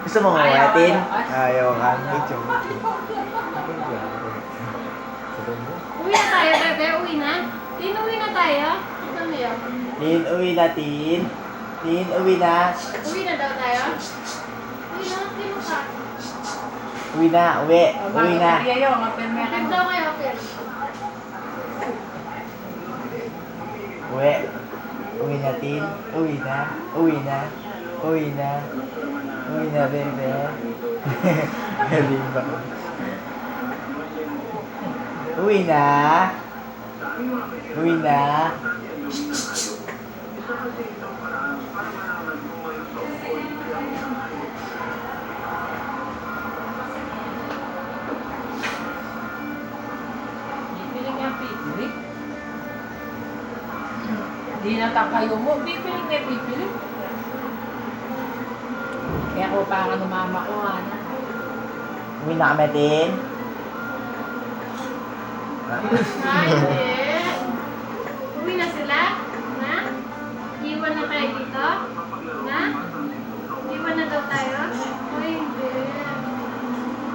Gusto mo mawatin? Ayaw ka. Uwi na tayo, bebe. Uwi na. Tin, uwi na tayo. Ano yun? Tin, uwi na, Tin. Tin, uwi na. Uwi na daw tayo? Uwi na, tin mo ka. Uwi na, uwi. Uwi na. Kapit daw kayo, kapit. Uwi. Uwi na, Tin. Uwi na. Uwi na. Uwi na. Uwi na, bebe. Galing ba? Uwi na. Uwi na. Pipiling nga pipiling. Di natakayo mo. Pipiling nga pipiling. Kaya ko parang mama ko ano. Uwi na kami, Tin. Ay, hindi. Uwi na sila? Na? Iwan na tayo dito?